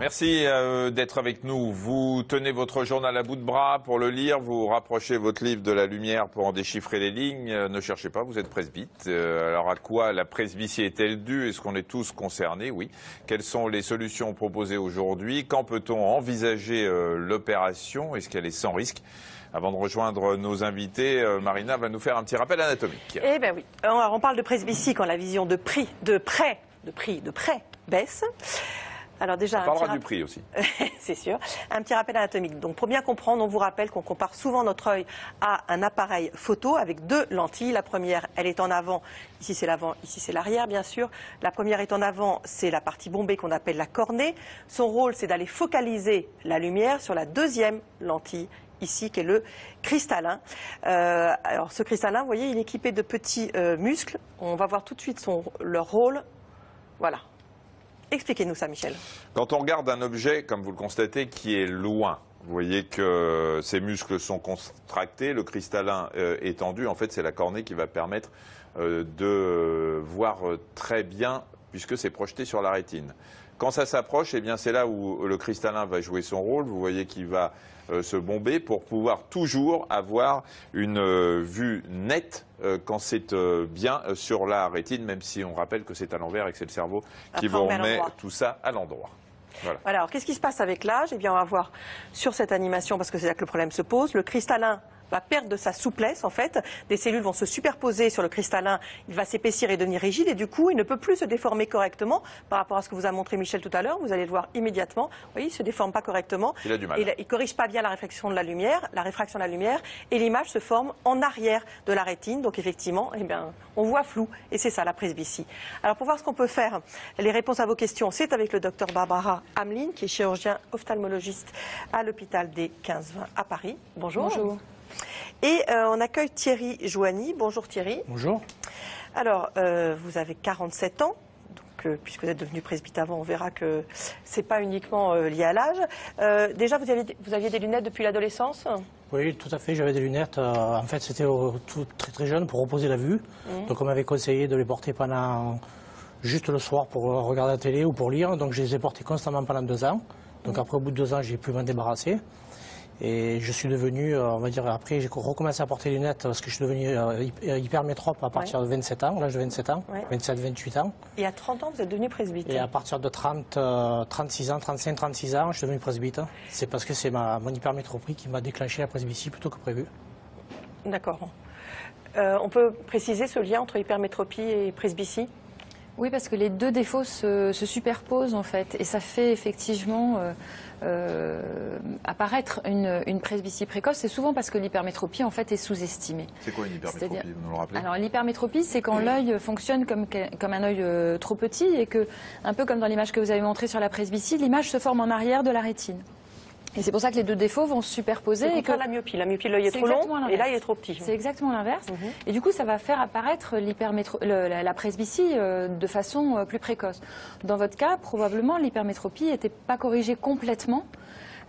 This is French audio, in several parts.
Merci d'être avec nous. Vous tenez votre journal à bout de bras pour le lire, vous rapprochez votre livre de la lumière pour en déchiffrer les lignes. Ne cherchez pas, vous êtes presbyte. Alors à quoi la presbytie est-elle due? Est-ce qu'on est tous concernés? Oui. Quelles sont les solutions proposées aujourd'hui? Quand peut-on envisager l'opération? Est-ce qu'elle est sans risque? Avant de rejoindre nos invités, Marina va nous faire un petit rappel anatomique. Eh bien oui, alors, on parle de presbytie quand la vision de près baisse. Alors déjà, on parlera du prix aussi. C'est sûr. Un petit rappel anatomique. Donc pour bien comprendre, on vous rappelle qu'on compare souvent notre œil à un appareil photo avec deux lentilles. La première, elle est en avant. Ici c'est l'avant, ici c'est l'arrière bien sûr. La première est en avant, c'est la partie bombée qu'on appelle la cornée. Son rôle, c'est d'aller focaliser la lumière sur la deuxième lentille ici, qui est le cristallin. Alors ce cristallin, vous voyez, il est équipé de petits muscles. On va voir tout de suite leur rôle. Voilà. Expliquez-nous ça, Michel. Quand on regarde un objet, comme vous le constatez, qui est loin, vous voyez que ces muscles sont contractés, le cristallin est tendu. En fait, c'est la cornée qui va permettre de voir très bien, puisque c'est projeté sur la rétine. Quand ça s'approche, eh bien, c'est là où le cristallin va jouer son rôle. Vous voyez qu'il va se bomber pour pouvoir toujours avoir une vue nette quand c'est bien sur la rétine, même si on rappelle que c'est à l'envers et que c'est le cerveau qui vous remet tout ça à l'endroit. Voilà. Voilà. Alors, qu'est-ce qui se passe avec l'âge? Eh bien, on va voir sur cette animation, parce que c'est là que le problème se pose. Le cristallin va perdre de sa souplesse, en fait. Des cellules vont se superposer sur le cristallin, il va s'épaissir et devenir rigide, et du coup, il ne peut plus se déformer correctement par rapport à ce que vous a montré Michel tout à l'heure. Vous allez le voir immédiatement. Vous voyez, il ne se déforme pas correctement. Il a du mal. Il ne corrige pas bien la réfraction de la lumière, et l'image se forme en arrière de la rétine. Donc, effectivement, eh bien, on voit flou, et c'est ça, la presbytie. Alors, pour voir ce qu'on peut faire, les réponses à vos questions, c'est avec le docteur Barbara Hamelin, qui est chirurgien ophtalmologiste à l'hôpital des 15-20 à Paris. Bonjour. Bonjour. Et on accueille Thierry Joanny. Bonjour Thierry. Bonjour. Alors, vous avez 47 ans. Donc, puisque vous êtes devenu presbyte avant, on verra que ce n'est pas uniquement lié à l'âge. Déjà, vous aviez des lunettes depuis l'adolescence? Oui, tout à fait. J'avais des lunettes. En fait, c'était très très jeune pour reposer la vue. Donc, on m'avait conseillé de les porter pendant juste le soir pour regarder la télé ou pour lire. Donc, je les ai portées constamment pendant 2 ans. Donc, après, au bout de 2 ans, j'ai pu m'en débarrasser. Et je suis devenu, on va dire, après j'ai recommencé à porter les lunettes parce que je suis devenu hyper métrope à partir de 27 ans, l'âge de 27 ans, 27-28 ans. Et à 30 ans, vous êtes devenu presbyte? Et à partir de 36 ans, 35-36 ans, je suis devenu presbyte. C'est parce que c'est mon hypermétropie qui m'a déclenché la presbytie plutôt que prévu. D'accord. On peut préciser ce lien entre hypermétropie et presbytie? Oui, parce que les deux défauts se superposent en fait, et ça fait effectivement apparaître une presbytie précoce. C'est souvent parce que l'hypermétropie en fait est sous-estimée. C'est quoi une hypermétropie, vous nous le rappelez? Alors l'hypermétropie, c'est quand l'œil fonctionne comme un œil trop petit et que, un peu comme dans l'image que vous avez montrée sur la presbytie, l'image se forme en arrière de la rétine. Et c'est pour ça que les deux défauts vont se superposer. Et que la myopie, l'œil est trop long et là il est trop petit. C'est exactement l'inverse. Et du coup, ça va faire apparaître la presbytie de façon plus précoce. Dans votre cas, probablement, l'hypermétropie n'était pas corrigée complètement.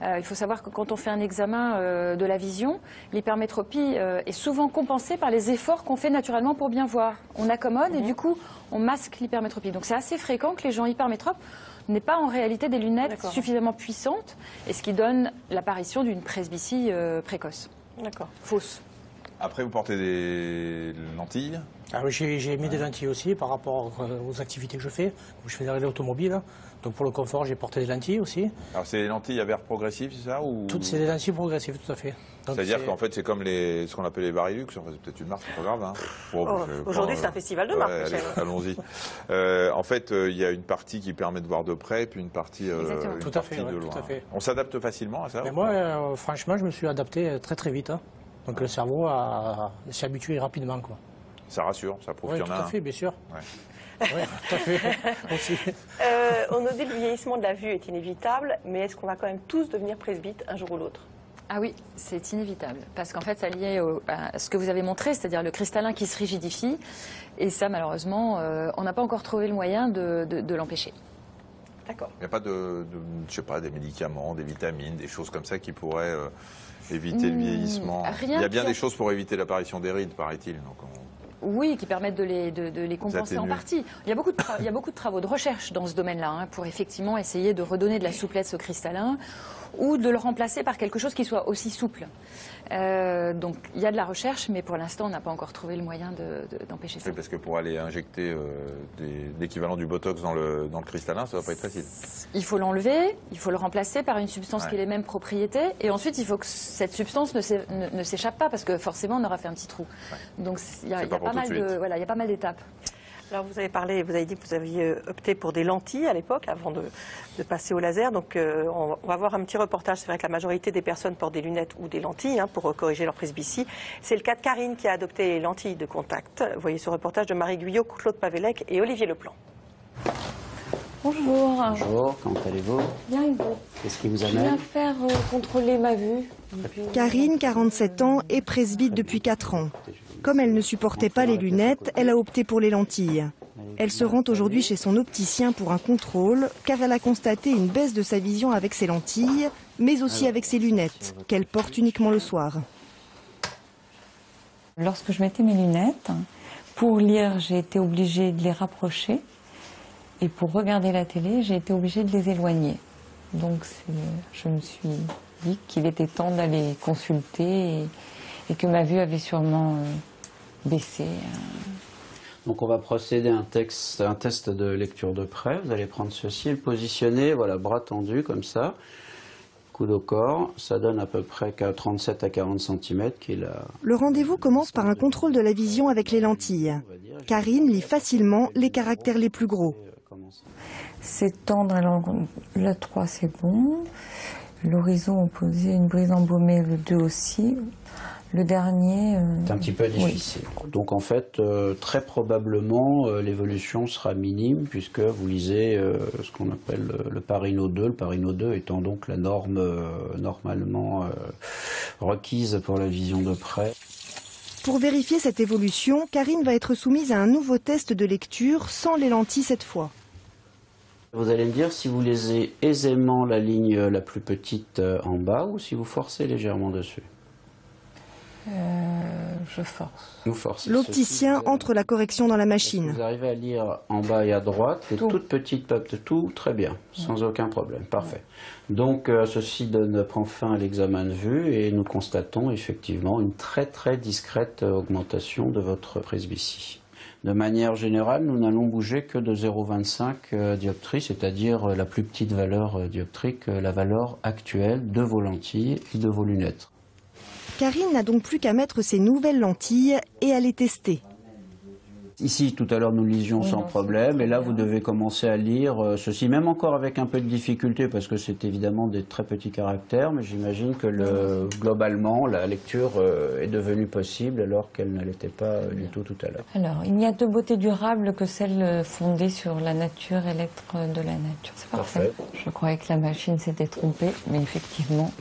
Il faut savoir que quand on fait un examen de la vision, l'hypermétropie est souvent compensée par les efforts qu'on fait naturellement pour bien voir. On accommode et du coup, on masque l'hypermétropie. Donc c'est assez fréquent que les gens hypermétropes n'aient pas en réalité des lunettes suffisamment puissantes, et ce qui donne l'apparition d'une presbytie précoce. D'accord. Fausse. Après, vous portez des lentilles? Ah oui, j'ai mis des lentilles aussi par rapport aux activités que je fais. Je fais des relais automobiles, donc pour le confort, j'ai porté des lentilles aussi. Alors, c'est des lentilles à verre progressif, c'est ça ou... Toutes, c'est des lentilles progressives, tout à fait. C'est-à-dire qu'en fait, c'est comme ce qu'on appelle les Varilux. Enfin, c'est peut-être une marque, c'est pas grave. Hein. Aujourd'hui, c'est un festival de marques, Michel. Allons-y. En fait, il y a une partie qui permet de voir de près, puis une partie, tout à fait, de loin. tout à fait. On s'adapte facilement à ça? Mais moi, franchement, je me suis adapté très très vite. Hein. Donc le cerveau s'est habitué rapidement, quoi. Ça rassure, ça prouve qu'il y en a un. Tout à fait, bien sûr. Ouais. Oui, tout à fait. Aussi. On nous dit que le vieillissement de la vue est inévitable, mais est-ce qu'on va quand même tous devenir presbyte un jour ou l'autre? Ah oui, c'est inévitable, parce qu'en fait, ça lié à ce que vous avez montré, c'est-à-dire le cristallin qui se rigidifie, et ça, malheureusement, on n'a pas encore trouvé le moyen de l'empêcher. D'accord. Il n'y a pas je sais pas, des médicaments, des vitamines, des choses comme ça qui pourraient éviter le vieillissement? Il y a bien des choses pour éviter l'apparition des rides, paraît-il. Oui, qui permettent de les compenser en partie. Il y a beaucoup de travaux de recherche dans ce domaine-là, hein, pour effectivement essayer de redonner de la souplesse au cristallin ou de le remplacer par quelque chose qui soit aussi souple. Donc il y a de la recherche, mais pour l'instant on n'a pas encore trouvé le moyen d'empêcher ça. Oui, parce que pour aller injecter l'équivalent du Botox dans le cristallin, ça ne va pas être facile. Il faut l'enlever, il faut le remplacer par une substance qui ait les mêmes propriétés, et ensuite il faut que cette substance ne s'échappe pas, parce que forcément on aura fait un petit trou. Ouais. Donc il y a pas mal d'étapes. Alors vous avez dit que vous aviez opté pour des lentilles à l'époque, avant de passer au laser. Donc on va voir un petit reportage. C'est vrai que la majorité des personnes portent des lunettes ou des lentilles pour corriger leur presbytie. C'est le cas de Karine qui a adopté les lentilles de contact. Vous voyez ce reportage de Marie Guyot, Claude Pavellec et Olivier Leplan. Bonjour. Bonjour, comment allez-vous? Bien et vous? Qu'est-ce qui vous amène? Je viens faire contrôler ma vue. Karine, 47 ans, est presbyte depuis 4 ans. Comme elle ne supportait pas les lunettes, elle a opté pour les lentilles. Elle se rend aujourd'hui chez son opticien pour un contrôle, car elle a constaté une baisse de sa vision avec ses lentilles, mais aussi avec ses lunettes, qu'elle porte uniquement le soir. Lorsque je mettais mes lunettes, pour lire, j'ai été obligée de les rapprocher. Et pour regarder la télé, j'ai été obligée de les éloigner. Donc je me suis dit qu'il était temps d'aller consulter et que ma vue avait sûrement baissé. Donc on va procéder à un test de lecture de près. Vous allez prendre ceci et le positionner, voilà, bras tendu comme ça, coude au corps. Ça donne à peu près 37 à 40 cm. Le rendez-vous commence par un contrôle de la vision avec les lentilles. Karine lit facilement les caractères les plus gros. C'est tendre, alors le 3 c'est bon. L'horizon opposé, une brise embaumée, le 2 aussi. Le dernier... C'est un petit peu difficile. Oui. Donc en fait, très probablement, l'évolution sera minime puisque vous lisez ce qu'on appelle le Pareino 2. Le Pareino 2 étant donc la norme normalement requise pour la vision de près. Pour vérifier cette évolution, Karine va être soumise à un nouveau test de lecture sans les lentilles cette fois. Vous allez me dire si vous lisez aisément la ligne la plus petite en bas ou si vous forcez légèrement dessus. Je force. Vous forcez. L'opticien entre la correction dans la machine. Vous arrivez à lire en bas et à droite les toutes petites pattes, tout très bien, sans aucun problème, parfait. Donc ceci prend fin à l'examen de vue et nous constatons effectivement une très très discrète augmentation de votre presbytie. De manière générale, nous n'allons bouger que de 0,25 dioptrie, c'est-à-dire la plus petite valeur dioptrique, la valeur actuelle de vos lentilles et de vos lunettes. Karine n'a donc plus qu'à mettre ses nouvelles lentilles et à les tester. Ici, tout à l'heure, nous lisions sans problème, et là, vous devez commencer à lire ceci, même encore avec un peu de difficulté, parce que c'est évidemment des très petits caractères, mais j'imagine que globalement, la lecture est devenue possible, alors qu'elle ne l'était pas du tout à l'heure. Alors, il n'y a de beauté durable que celle fondée sur la nature et l'être de la nature. C'est parfait. Je croyais que la machine s'était trompée, mais effectivement,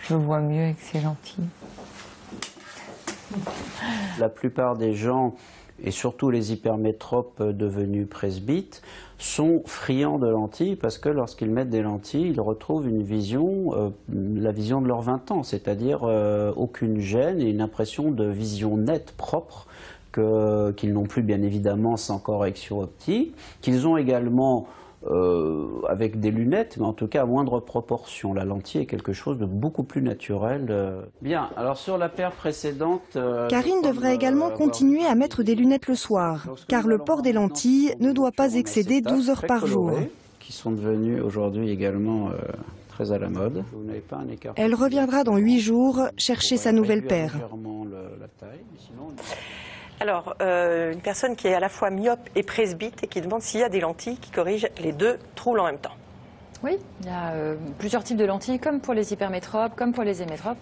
je vois mieux avec ces lentilles. La plupart des gens, et surtout les hypermétropes devenus presbytes, sont friands de lentilles parce que lorsqu'ils mettent des lentilles, ils retrouvent une vision, la vision de leurs 20 ans, c'est-à-dire aucune gêne et une impression de vision nette, propre, qu'ils n'ont plus bien évidemment sans correction optique, qu'ils ont également avec des lunettes, mais en tout cas à moindre proportion. La lentille est quelque chose de beaucoup plus naturel. Bien, alors sur la paire précédente... Karine devrait également continuer à mettre des lunettes le soir, car le port des lentilles ne doit pas excéder 12 heures par jour. Qui sont devenus aujourd'hui également très à la mode. Elle reviendra dans 8 jours chercher sa nouvelle paire. Alors, une personne qui est à la fois myope et presbyte et qui demande s'il y a des lentilles qui corrigent les deux troubles en même temps. Oui, il y a plusieurs types de lentilles, comme pour les hypermétropes, comme pour les hémétropes,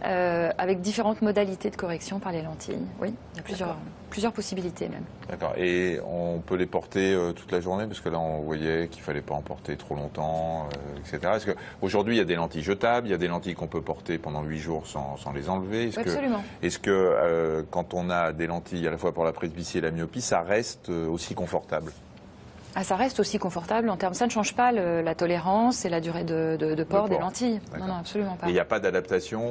avec différentes modalités de correction par les lentilles. Oui, il y a plusieurs possibilités même. D'accord. Et on peut les porter toute la journée, parce que là on voyait qu'il ne fallait pas en porter trop longtemps, etc. Est-ce qu'aujourd'hui il y a des lentilles jetables, il y a des lentilles qu'on peut porter pendant 8 jours sans les enlever? Absolument. Est-ce que quand on a des lentilles à la fois pour la presbytie et la myopie, ça reste aussi confortable? Ah, ça reste aussi confortable en termes. Ça ne change pas la tolérance et la durée de port des lentilles. Non, absolument pas. Il n'y a pas d'adaptation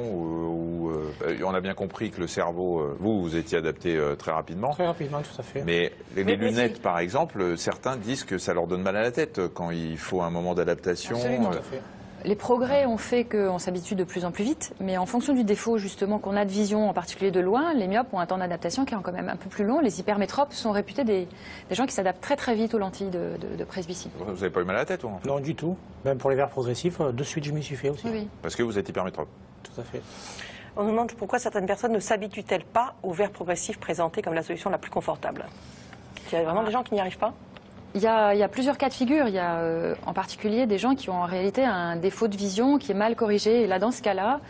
on a bien compris que le cerveau, vous étiez adapté très rapidement. Très rapidement, tout à fait. Mais les lunettes, par exemple, certains disent que ça leur donne mal à la tête quand il faut un moment d'adaptation. Absolument. Tout à fait. Les progrès ont fait qu'on s'habitue de plus en plus vite, mais en fonction du défaut justement qu'on a de vision, en particulier de loin, les myopes ont un temps d'adaptation qui est quand même un peu plus long. Les hypermétropes sont réputés des gens qui s'adaptent très très vite aux lentilles de presbytie. Vous n'avez pas eu mal à la tête, ou en fait? Non, du tout. Même pour les verres progressifs, de suite je m'y suis fait aussi. Oui. Parce que vous êtes hypermétrope. Tout à fait. On nous demande pourquoi certaines personnes ne s'habituent-elles pas aux verres progressifs présentés comme la solution la plus confortable. Il y a vraiment des gens qui n'y arrivent pas? Il y a plusieurs cas de figure. Il y a en particulier des gens qui ont en réalité un défaut de vision qui est mal corrigé. Et là, dans ce cas-là,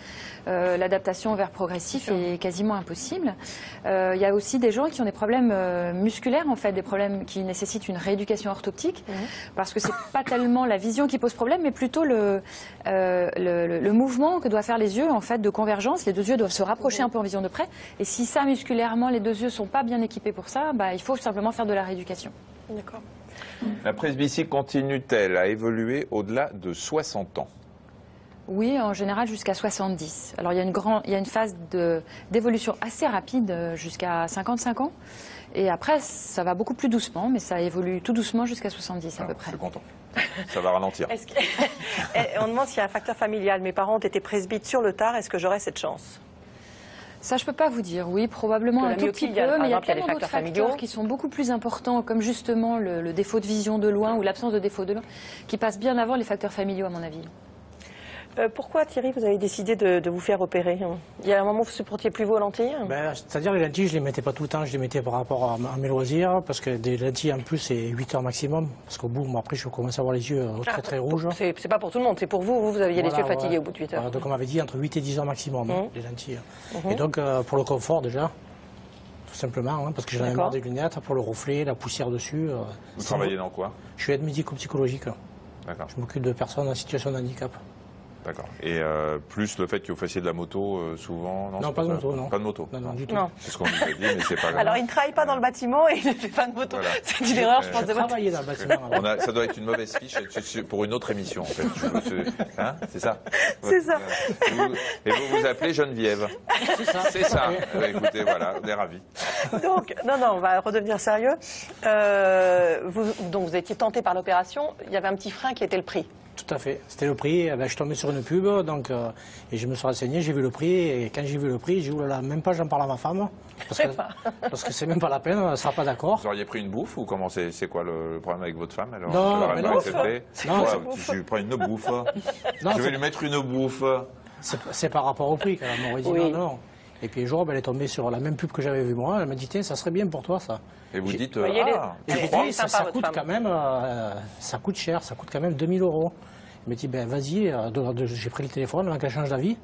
l'adaptation au verre progressif est quasiment impossible. Il y a aussi des gens qui ont des problèmes musculaires, en fait, des problèmes qui nécessitent une rééducation orthoptique, parce que c'est pas tellement la vision qui pose problème, mais plutôt le mouvement que doivent faire les yeux, en fait, de convergence. Les deux yeux doivent se rapprocher un peu en vision de près. Et si ça, musculairement, les deux yeux sont pas bien équipés pour ça, il faut simplement faire de la rééducation. D'accord. La presbytie continue-t-elle à évoluer au-delà de 60 ans? Oui, en général jusqu'à 70. Alors il y a une phase d'évolution assez rapide jusqu'à 55 ans. Et après, ça va beaucoup plus doucement, mais ça évolue tout doucement jusqu'à 70 à peu près. Je suis content. Ça va ralentir. On demande s'il y a un facteur familial. Mes parents ont été presbytes sur le tard. Est-ce que j'aurai cette chance? Ça, je peux pas vous dire. Oui, probablement un tout petit peu, mais il y a tellement d'autres facteurs qui sont beaucoup plus importants, comme justement le défaut de vision de loin ou l'absence de défaut de loin, qui passent bien avant les facteurs familiaux, à mon avis. Pourquoi, Thierry, vous avez décidé de vous faire opérer? Il y a un moment où vous ne supportiez plus vos lentilles? C'est-à-dire les lentilles, je ne les mettais pas tout le temps, je les mettais par rapport à mes loisirs, parce que des lentilles en plus, c'est 8 heures maximum, parce qu'au bout, après, je commence à avoir les yeux très très rouges. C'est pas pour tout le monde, c'est pour vous, vous aviez les yeux fatigués au bout de 8 heures. Donc on m'avait dit entre 8 et 10 heures maximum, les lentilles. Et donc, pour le confort déjà, tout simplement, parce que j'en avais marre des lunettes, pour le reflet, la poussière dessus. Vous travaillez dans quoi? Je suis aide médico-psychologique. D'accord. Je m'occupe de personnes en situation de handicap. D'accord. Et plus le fait que vous fassiez de la moto souvent? Non, pas de moto, non. Pas de moto? Non, du tout. C'est ce qu'on vous a dit, mais c'est pas grave. Alors, il ne travaille pas dans le bâtiment et il ne fait pas de moto. Voilà. C'est une erreur, je pense. J'ai travaillé dans le bâtiment. Ça doit être une mauvaise fiche pour une autre émission, en fait. C'est ça? C'est ça. Et vous vous appelez Geneviève? C'est ça. C'est ça. Écoutez, voilà, on est ravis. Donc, non, on va redevenir sérieux. Donc, vous étiez tenté par l'opération. Il y avait un petit frein qui était le prix. Tout à fait. C'était le prix. Je suis tombé sur une pub, et je me suis renseigné, j'ai vu le prix, et quand j'ai vu le prix, j'ai dit, oulala, même pas j'en parle à ma femme, parce que c'est même pas la peine, elle ne sera pas d'accord. Vous auriez pris une bouffe, ou comment c'est quoi le problème avec votre femme? Alors, non, mais non. Je lui prends une bouffe. Je vais lui mettre une bouffe. C'est par rapport au prix, quand même. On m'aurait dit non. Et puis un jour, elle est tombée sur la même pub que j'avais vue moi. Elle m'a dit, tiens, ça serait bien pour toi, ça. Et vous dites, ça coûte quand même, ça coûte cher, ça coûte quand même 2000 €. Elle m'a dit, vas-y, j'ai pris le téléphone avant qu'elle change d'avis.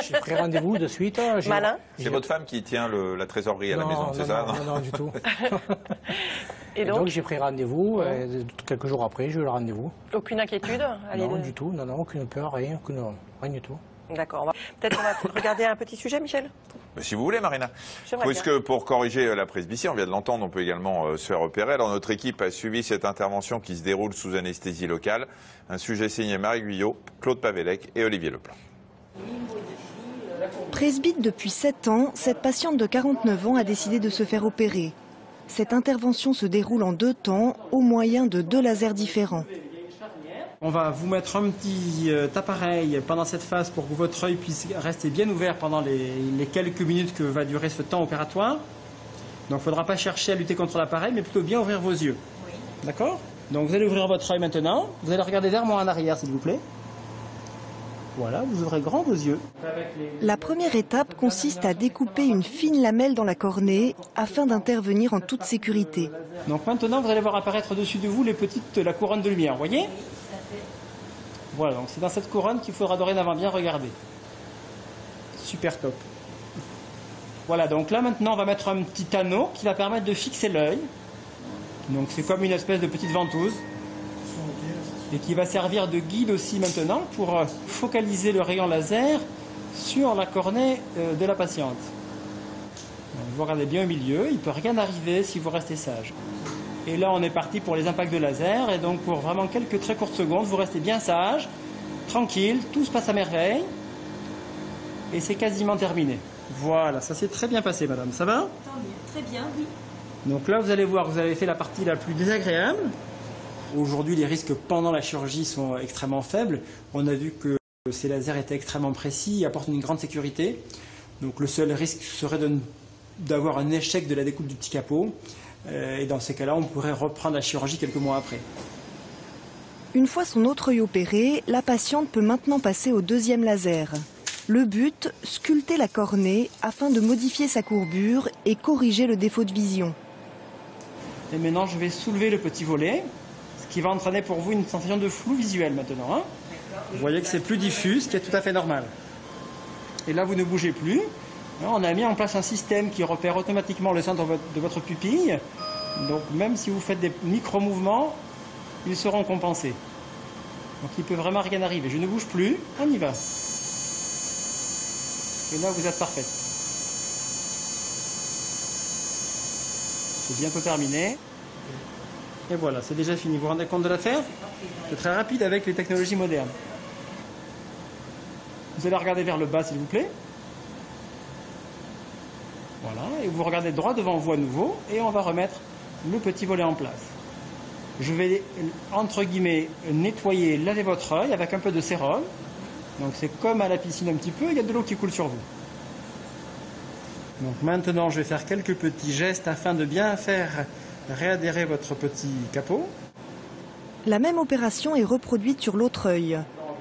J'ai pris rendez-vous de suite. Malin. C'est votre femme qui tient la trésorerie à la maison, c'est ça? Non, du tout. Et donc j'ai pris rendez-vous, quelques jours après, j'ai eu le rendez-vous. Aucune inquiétude? Non, du tout, non, aucune peur, rien du tout. D'accord. Peut-être qu'on va regarder un petit sujet, Michel? Si vous voulez, Marina. Puisque pour corriger la presbytie, on vient de l'entendre, on peut également se faire opérer. Alors notre équipe a suivi cette intervention qui se déroule sous anesthésie locale. Un sujet signé Marie Guyot, Claude Pavellec et Olivier Leplan. Presbyte depuis 7 ans, cette patiente de 49 ans a décidé de se faire opérer. Cette intervention se déroule en 2 temps, au moyen de 2 lasers différents. On va vous mettre un petit appareil pendant cette phase pour que votre œil puisse rester bien ouvert pendant les quelques minutes que va durer ce temps opératoire. Donc il ne faudra pas chercher à lutter contre l'appareil, mais plutôt bien ouvrir vos yeux. Oui. D'accord? Donc vous allez ouvrir votre œil maintenant. Vous allez regarder vers moi en arrière, s'il vous plaît. Voilà, vous ouvrez grand vos yeux. La première étape consiste à découper une fine lamelle dans la cornée afin d'intervenir en toute sécurité. Donc maintenant, vous allez voir apparaître au-dessus de vous la couronne de lumière, vous voyez? Voilà, donc c'est dans cette couronne qu'il faudra dorénavant bien regarder. Super top. Voilà, donc là maintenant on va mettre un petit anneau qui va permettre de fixer l'œil. Donc c'est comme une espèce de petite ventouse. Et qui va servir de guide aussi maintenant pour focaliser le rayon laser sur la cornée de la patiente. Donc, vous regardez bien au milieu, il ne peut rien arriver si vous restez sage. Et là, on est parti pour les impacts de laser. Et donc, pour vraiment quelques très courtes secondes, vous restez bien sage, tranquille, tout se passe à merveille. Et c'est quasiment terminé. Voilà, ça s'est très bien passé, madame. Ça va? Tant mieux, très bien, oui. Donc là, vous allez voir, vous avez fait la partie la plus désagréable. Aujourd'hui, les risques pendant la chirurgie sont extrêmement faibles. On a vu que ces lasers étaient extrêmement précis et apportent une grande sécurité. Donc le seul risque serait d'avoir un échec de la découpe du petit capot. Et dans ces cas-là, on pourrait reprendre la chirurgie quelques mois après. Une fois son autre œil opéré, la patiente peut maintenant passer au deuxième laser. Le but, sculpter la cornée afin de modifier sa courbure et corriger le défaut de vision. Et maintenant, je vais soulever le petit volet, ce qui va entraîner pour vous une sensation de flou visuel maintenant. Hein. Vous voyez que c'est plus diffus, ce qui est tout à fait normal. Et là, vous ne bougez plus. On a mis en place un système qui repère automatiquement le centre de votre pupille. Donc même si vous faites des micro-mouvements, ils seront compensés. Donc il ne peut vraiment rien arriver. Je ne bouge plus, on y va. Et là, vous êtes parfaite. C'est bientôt terminé. Et voilà, c'est déjà fini. Vous vous rendez compte de l'affaire? C'est très rapide avec les technologies modernes. Vous allez regarder vers le bas, s'il vous plaît. Voilà, et vous regardez droit devant vous à nouveau, et on va remettre le petit volet en place. Je vais, entre guillemets, nettoyer, laver votre œil avec un peu de sérum. Donc c'est comme à la piscine un petit peu, il y a de l'eau qui coule sur vous. Donc maintenant, je vais faire quelques petits gestes afin de bien faire réadhérer votre petit capot. La même opération est reproduite sur l'autre œil.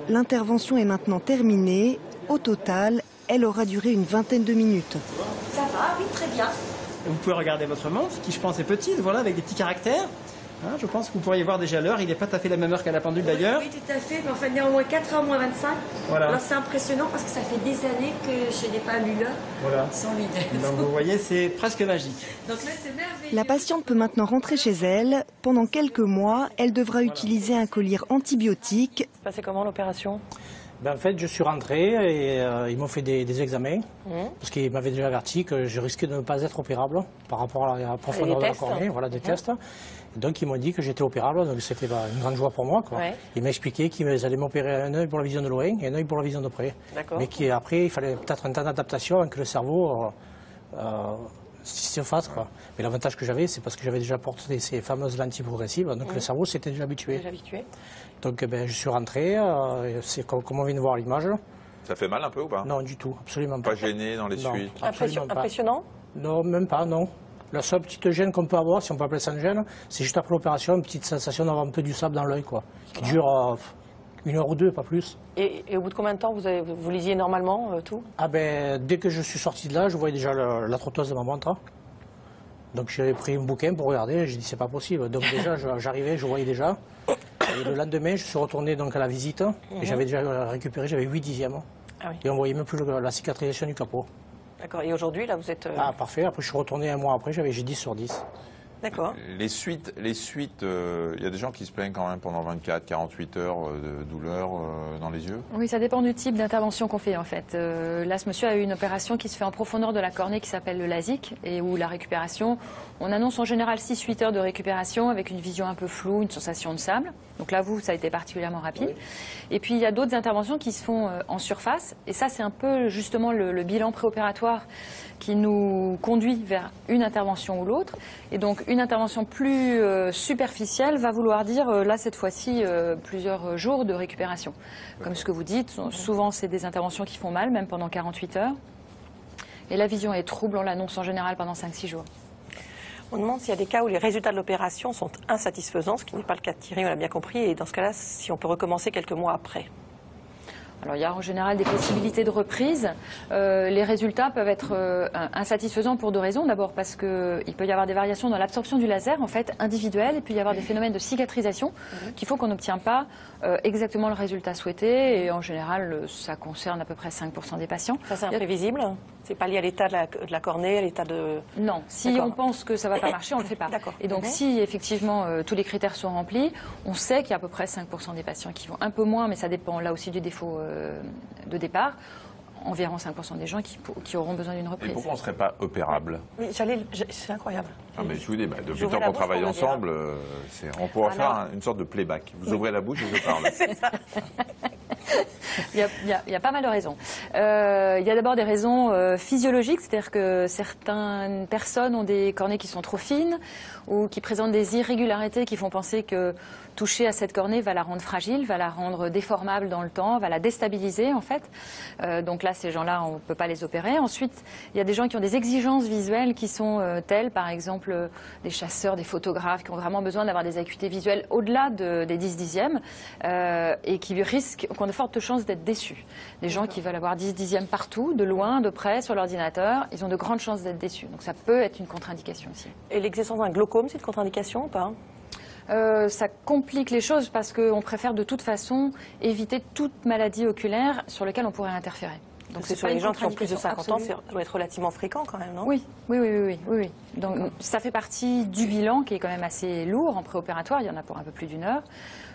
L'intervention est maintenant terminée. Au total, elle aura duré une vingtaine de minutes. Ça va, oui, très bien. Vous pouvez regarder votre montre, qui je pense est petite, voilà, avec des petits caractères. Hein, je pense que vous pourriez voir déjà l'heure. Il n'est pas tout à fait la même heure qu'à la pendule d'ailleurs. Oui, tout à fait. Mais enfin, néanmoins 4h moins 25. Voilà. Alors c'est impressionnant parce que ça fait des années que je n'ai pas lu l'heure sans lunettes. Donc vous voyez, c'est presque magique. Donc là, c'est merveilleux. La patiente peut maintenant rentrer chez elle. Pendant quelques mois, elle devra utiliser un collier antibiotique. C'est passé comment l'opération? En fait, je suis rentré et ils m'ont fait des examens parce qu'ils m'avaient déjà averti que je risquais de ne pas être opérable par rapport à la profondeur de la cornée, voilà, des tests. Donc ils m'ont dit que j'étais opérable, donc c'était une grande joie pour moi. Quoi. Ouais. Ils m'expliquaient qu'ils allaient m'opérer un œil pour la vision de loin et un œil pour la vision de près. Mais qu'après, il fallait peut-être un temps d'adaptation avant que le cerveau se fasse. Quoi. Mais l'avantage que j'avais, c'est parce que j'avais déjà porté ces fameuses lentilles progressives, donc le cerveau s'était déjà habitué. Donc je suis rentré, c'est comme on vient de voir l'image. Ça fait mal un peu ou pas? Non, du tout, absolument pas. Pas gêné dans les suites? Impressionnant? Non, même pas, non. La seule petite gêne qu'on peut avoir, si on peut appeler ça une gêne, c'est juste après l'opération, une petite sensation d'avoir un peu du sable dans l'œil, quoi, qui dure 1 heure ou 2, pas plus. Et au bout de combien de temps vous lisiez normalement tout? Dès que je suis sorti de là, je voyais déjà la trotteuse de ma montre. Donc j'avais pris un bouquin pour regarder, j'ai dit c'est pas possible. Donc déjà j'arrivais, je voyais déjà. Et le lendemain, je suis retourné donc à la visite et j'avais déjà récupéré, j'avais 8 dixièmes. Ah oui. Et on voyait même plus la cicatrisation du capot. D'accord. Et aujourd'hui, là, vous êtes... Ah, parfait. Après, je suis retourné un mois après, j'ai 10 sur 10. D'accord. Les suites, y a des gens qui se plaignent quand même pendant 24, 48 heures de douleur dans les yeux? Oui, ça dépend du type d'intervention qu'on fait en fait. Là, ce monsieur a eu une opération qui se fait en profondeur de la cornée qui s'appelle le LASIK et où la récupération, on annonce en général 6-8 heures de récupération avec une vision un peu floue, une sensation de sable. Donc là, ça a été particulièrement rapide. Oui. Et puis, il y a d'autres interventions qui se font en surface. Et ça, c'est un peu justement le bilan préopératoire qui nous conduit vers une intervention ou l'autre. Et donc, une intervention plus superficielle va vouloir dire, là, cette fois-ci, plusieurs jours de récupération. Comme ce que vous dites, souvent, c'est des interventions qui font mal, même pendant 48 heures. Et la vision est trouble, on l'annonce en général pendant 5-6 jours. On demande s'il y a des cas où les résultats de l'opération sont insatisfaisants, ce qui n'est pas le cas de Thierry, on l'a bien compris, et dans ce cas-là, si on peut recommencer quelques mois après. Alors il y a en général des possibilités de reprise. Les résultats peuvent être insatisfaisants pour 2 raisons. D'abord parce qu'il peut y avoir des variations dans l'absorption du laser, en fait, individuelles, et puis il y avoir des phénomènes de cicatrisation qui font qu'on n'obtient pas exactement le résultat souhaité. Et en général, ça concerne à peu près 5% des patients. Ça, c'est imprévisible? C'est pas lié à l'état de la cornée, à l'état de... Non, si on pense que ça va pas marcher, on le fait pas. Et donc si effectivement tous les critères sont remplis, on sait qu'il y a à peu près 5% des patients qui vont un peu moins, mais ça dépend là aussi du défaut de départ. environ 5% des gens qui auront besoin d'une reprise. Et pourquoi on ne serait pas opérable? Oui, c'est incroyable. Ah, mais je vous dis, depuis le temps qu'on travaille ensemble, on pourra faire une sorte de playback. Vous ouvrez la bouche et je parle. C'est ça. Il y a pas mal de raisons. Il y a d'abord des raisons physiologiques, c'est-à-dire que certaines personnes ont des cornées qui sont trop fines ou qui présentent des irrégularités qui font penser que toucher à cette cornée va la rendre fragile, va la rendre déformable dans le temps, va la déstabiliser en fait. Donc là, ces gens-là, on ne peut pas les opérer. Ensuite, il y a des gens qui ont des exigences visuelles qui sont telles, par exemple des chasseurs, des photographes qui ont vraiment besoin d'avoir des acuités visuelles au-delà des 10 dixièmes et qui ont de fortes chances d'être déçus. Des gens qui veulent avoir 10 dixièmes partout, de loin, de près, sur l'ordinateur, ils ont de grandes chances d'être déçus. Donc ça peut être une contre-indication aussi. Et l'existence d'un glaucome, c'est une contre-indication ou pas? Ça complique les choses parce qu'on préfère de toute façon éviter toute maladie oculaire sur laquelle on pourrait interférer. Donc c'est sur les gens qui ont plus de 50 ans, ça doit être relativement fréquent quand même, non? Oui. Donc ça fait partie du bilan qui est quand même assez lourd en préopératoire, il y en a pour un peu plus d'1 heure.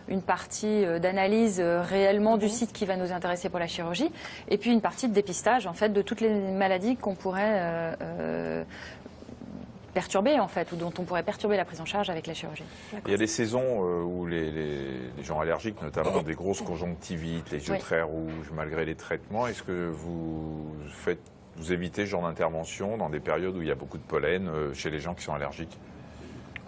Une partie d'analyse réellement du site qui va nous intéresser pour la chirurgie, et puis une partie de dépistage en fait de toutes les maladies qu'on pourrait perturber en fait, ou dont on pourrait perturber la prise en charge avec la chirurgie. Il y a des saisons où les gens allergiques notamment ont des grosses conjonctivites, les yeux très rouges malgré les traitements. Est-ce que vous évitez ce genre d'intervention dans des périodes où il y a beaucoup de pollen chez les gens qui sont allergiques?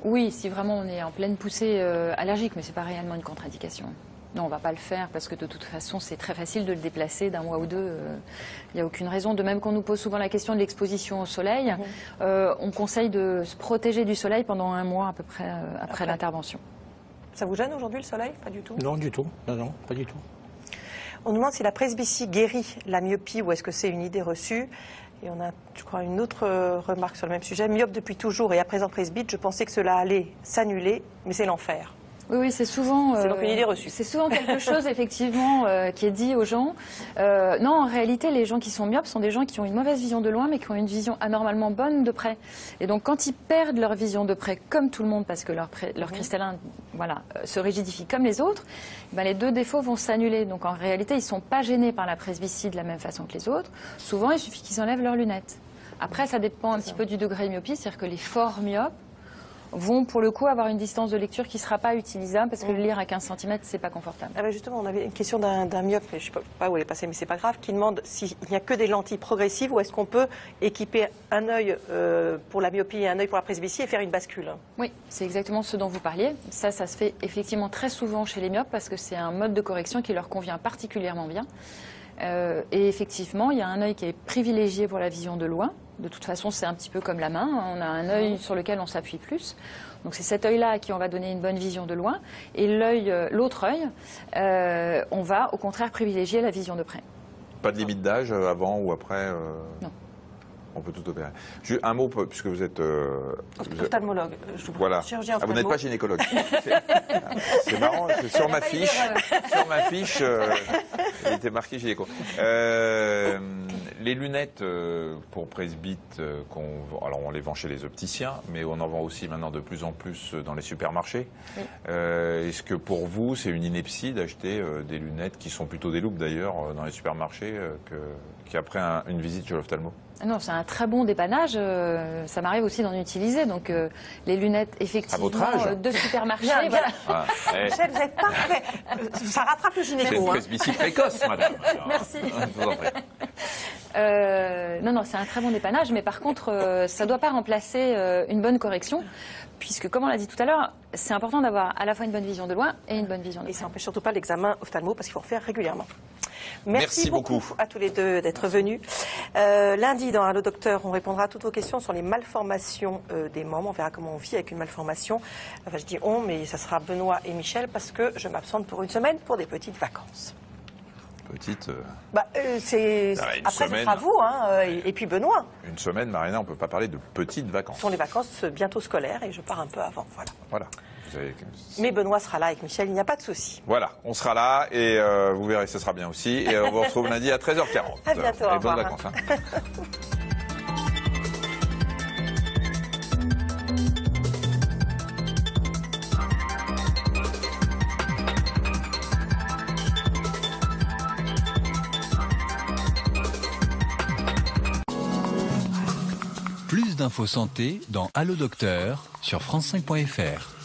Oui, si vraiment on est en pleine poussée allergique, mais ce n'est pas réellement une contre-indication. Non, on ne va pas le faire parce que de toute façon, c'est très facile de le déplacer d'1 mois ou 2. Il n'y a aucune raison. De même qu'on nous pose souvent la question de l'exposition au soleil, on conseille de se protéger du soleil pendant 1 mois à peu près après l'intervention. Ça vous gêne aujourd'hui le soleil? Pas du tout? Non, du tout. Non, pas du tout. On nous demande si la presbytie guérit la myopie ou est-ce que c'est une idée reçue. Et on a, je crois, une autre remarque sur le même sujet. Myope depuis toujours et à présent presbyte, je pensais que cela allait s'annuler, mais c'est l'enfer. Oui, c'est souvent. C'est donc une idée reçue. C'est souvent quelque chose, effectivement, qui est dit aux gens. Non, en réalité, les gens qui sont myopes sont des gens qui ont une mauvaise vision de loin, mais qui ont une vision anormalement bonne de près. Et donc, quand ils perdent leur vision de près, comme tout le monde, parce que leur cristallin, se rigidifie comme les autres, ben, les 2 défauts vont s'annuler. Donc, en réalité, ils ne sont pas gênés par la presbytie de la même façon que les autres. Souvent, il suffit qu'ils enlèvent leurs lunettes. Après, ça dépend un petit peu du degré de myopie, c'est-à-dire que les forts myopes vont pour le coup avoir une distance de lecture qui ne sera pas utilisable parce que le lire à 15 cm, c'est pas confortable. Ah ben justement, on avait une question d'un myope, je ne sais pas où elle est passée, mais c'est pas grave, qui demande s'il n'y a que des lentilles progressives ou est-ce qu'on peut équiper un œil pour la myopie et un œil pour la presbytie et faire une bascule? Oui, c'est exactement ce dont vous parliez. Ça se fait effectivement très souvent chez les myopes parce que c'est un mode de correction qui leur convient particulièrement bien. Et effectivement, il y a un œil qui est privilégié pour la vision de loin. De toute façon, c'est un petit peu comme la main. On a un œil sur lequel on s'appuie plus. Donc c'est cet œil-là à qui on va donner une bonne vision de loin. Et l'autre œil, on va au contraire privilégier la vision de près. Pas de limite d'âge avant ou après Non. On peut tout opérer. Un mot, puisque vous êtes... ophtalmologue. Voilà. Chirurgien vous n'êtes pas gynécologue. C'est marrant, sur ma fiche, il était marqué gynéco. Les lunettes pour presbyte, alors on les vend chez les opticiens, mais on en vend aussi maintenant de plus en plus dans les supermarchés. Oui. Est-ce que pour vous, c'est une ineptie d'acheter des lunettes qui sont plutôt des loupes d'ailleurs dans les supermarchés qu'après une visite chez l'ophtalmo? Non, c'est un très bon dépannage. Ça m'arrive aussi d'en utiliser. Donc, les lunettes, effectivement, de supermarché. Voilà. Michel, vous êtes parfait. Ça rattrape le gynéco. C'est une presbytie précoce, madame. Merci. Je vous en prie. Non, c'est un très bon dépannage. Mais par contre, ça ne doit pas remplacer une bonne correction. Puisque, comme on l'a dit tout à l'heure, c'est important d'avoir à la fois une bonne vision de loin et une bonne vision de près. Et ça n'empêche surtout pas l'examen ophtalmo parce qu'il faut en faire régulièrement. Merci beaucoup à tous les deux d'être venus. Lundi, dans Allo Docteur, on répondra à toutes vos questions sur les malformations des membres. On verra comment on vit avec une malformation. Enfin, je dis on, mais ça sera Benoît et Michel parce que je m'absente pour 1 semaine pour des petites vacances. Petite. Après, ce sera vous, hein, et puis Benoît. 1 semaine, Marina, on ne peut pas parler de petites vacances. Ce sont les vacances bientôt scolaires et je pars un peu avant. Voilà. Mais Benoît sera là avec Michel, il n'y a pas de souci. Voilà, on sera là et vous verrez, ce sera bien aussi. Et on vous retrouve lundi à 13h40. À bientôt, au revoir. Bonnes vacances. infos santé dans Allo Docteur sur France5.fr.